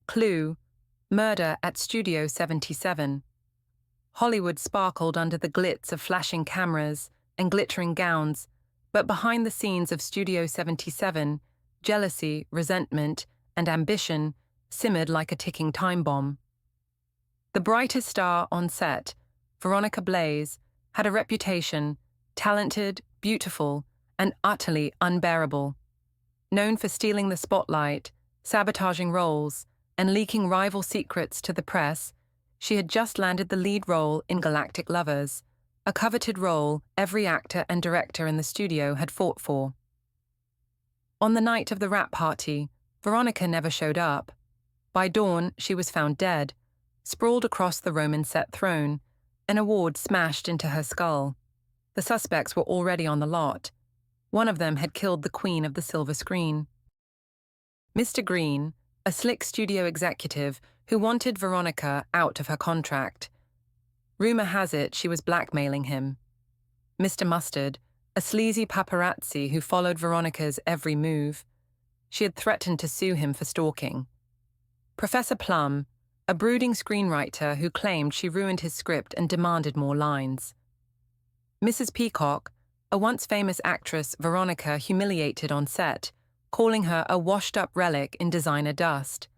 Clue: Murder at Studio 77. Hollywood sparkled under the glitz of flashing cameras and glittering gowns, but behind the scenes of Studio 77, jealousy, resentment, and ambition simmered like a ticking time bomb. The brightest star on set, Veronica Blaze, had a reputation: talented, beautiful, and utterly unbearable. Known for stealing the spotlight, sabotaging roles, and leaking rival secrets to the press, she had just landed the lead role in Galactic Lovers, a coveted role every actor and director in the studio had fought for. On the night of the wrap party, Veronica never showed up. By dawn, she was found dead, sprawled across the Roman set throne, an award smashed into her skull. The suspects were already on the lot. One of them had killed the queen of the silver screen. Mr. Green, a slick studio executive who wanted Veronica out of her contract. Rumor has it she was blackmailing him. Mr. Mustard, a sleazy paparazzi who followed Veronica's every move. She had threatened to sue him for stalking. Professor Plum, a brooding screenwriter who claimed she ruined his script and demanded more lines. Mrs. Peacock, a once famous actress Veronica humiliated on set, calling her a washed-up relic in designer dust.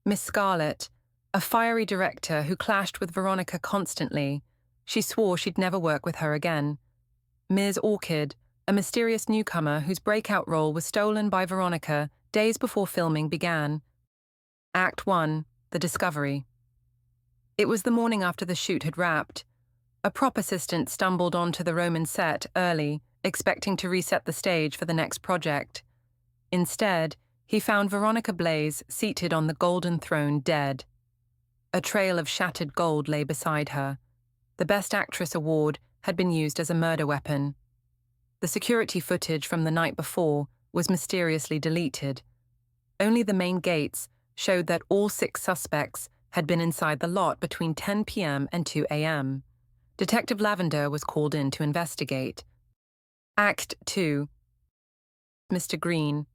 Miss Scarlett, a fiery director who clashed with Veronica constantly. She swore she'd never work with her again. Ms. Orchid, a mysterious newcomer whose breakout role was stolen by Veronica days before filming began. Act 1, The Discovery. It was the morning after the shoot had wrapped. A prop assistant stumbled onto the Roman set early, expecting to reset the stage for the next project. Instead, he found Veronica Blaze seated on the golden throne dead. A trail of shattered gold lay beside her. The Best Actress award had been used as a murder weapon. The security footage from the night before was mysteriously deleted. Only the main gates showed that all 6 suspects had been inside the lot between 10 p.m. and 2 a.m. Detective Lavender was called in to investigate. Act 2. Mr. Green.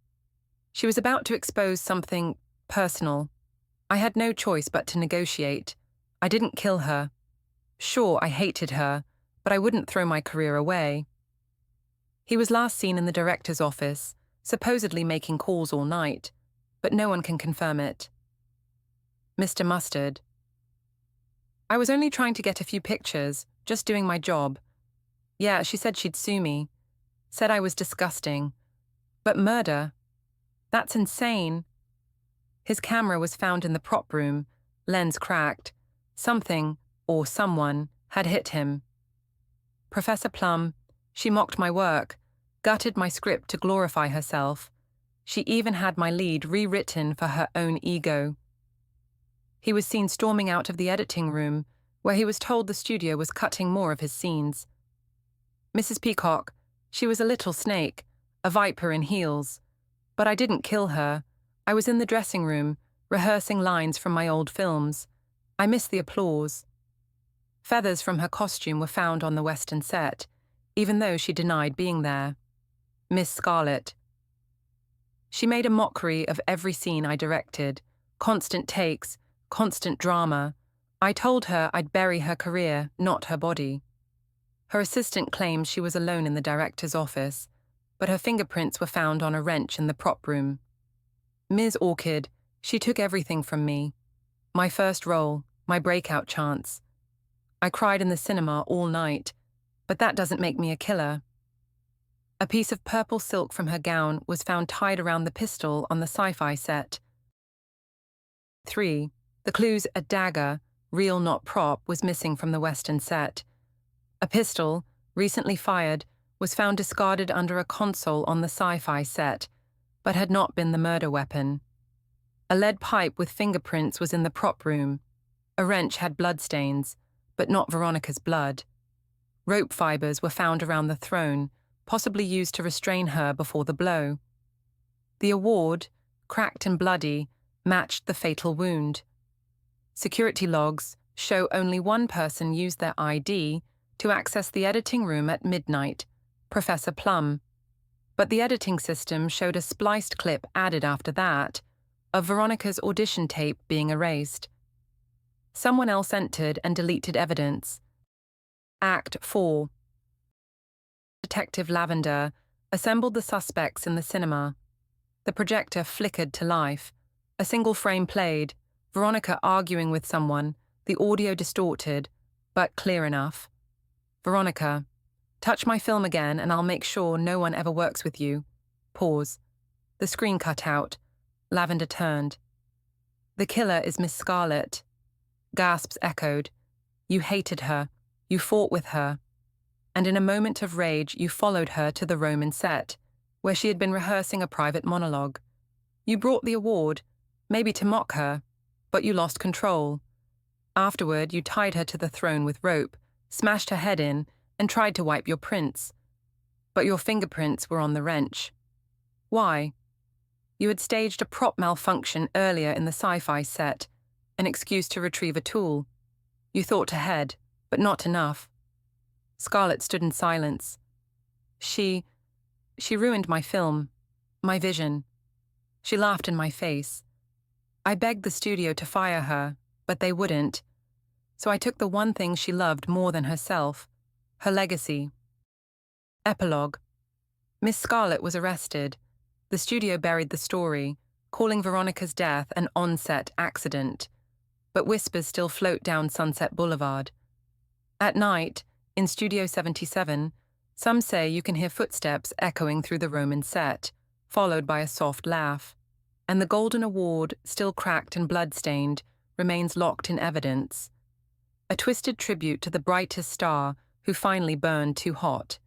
She was about to expose something personal. I had no choice but to negotiate. I didn't kill her. Sure, I hated her, but I wouldn't throw my career away. He was last seen in the director's office, supposedly making calls all night, but no one can confirm it. Mr. Mustard. I was only trying to get a few pictures, just doing my job. Yeah, she said she'd sue me. Said I was disgusting. But murder? That's insane. His camera was found in the prop room, lens cracked. Something, or someone, had hit him. Professor Plum, she mocked my work, gutted my script to glorify herself. She even had my lead rewritten for her own ego. He was seen storming out of the editing room, where he was told the studio was cutting more of his scenes. Mrs. Peacock, she was a little snake, a viper in heels. But I didn't kill her. I was in the dressing room, rehearsing lines from my old films. I missed the applause. Feathers from her costume were found on the Western set, even though she denied being there. Miss Scarlett. She made a mockery of every scene I directed. Constant takes, constant drama. I told her I'd bury her career, not her body. Her assistant claimed she was alone in the director's office, but her fingerprints were found on a wrench in the prop room. Ms. Orchid, she took everything from me. My first role, my breakout chance. I cried in the cinema all night, but that doesn't make me a killer. A piece of purple silk from her gown was found tied around the pistol on the sci-fi set. 3. The clues a dagger, real not prop, was missing from the Western set. A pistol, recently fired, was found discarded under a console on the sci-fi set, but had not been the murder weapon. A lead pipe with fingerprints was in the prop room. A wrench had bloodstains, but not Veronica's blood. Rope fibers were found around the throne, possibly used to restrain her before the blow. The award, cracked and bloody, matched the fatal wound. Security logs show only one person used their ID to access the editing room at midnight, Professor Plum. But the editing system showed a spliced clip added after that, of Veronica's audition tape being erased. Someone else entered and deleted evidence. Act 4. Detective Lavender assembled the suspects in the cinema. The projector flickered to life. A single frame played, Veronica arguing with someone, the audio distorted, but clear enough. Veronica, touch my film again and I'll make sure no one ever works with you. Pause. The screen cut out. Lavender turned. The killer is Miss Scarlett. Gasps echoed. You hated her. You fought with her. And in a moment of rage, you followed her to the Roman set, where she had been rehearsing a private monologue. You brought the award, maybe to mock her, but you lost control. Afterward, you tied her to the throne with rope, smashed her head in, and tried to wipe your prints. But your fingerprints were on the wrench. Why? You had staged a prop malfunction earlier in the sci-fi set, an excuse to retrieve a tool. You thought ahead, but not enough. Scarlett stood in silence. She ruined my film, my vision. She laughed in my face. I begged the studio to fire her, but they wouldn't. So I took the one thing she loved more than herself, her legacy. Epilogue. Miss Scarlett was arrested. The studio buried the story, calling Veronica's death an on-set accident. But whispers still float down Sunset Boulevard. At night, in Studio 77, some say you can hear footsteps echoing through the Roman set, followed by a soft laugh. And the Golden Award, still cracked and blood-stained, remains locked in evidence. A twisted tribute to the brightest star who finally burned too hot.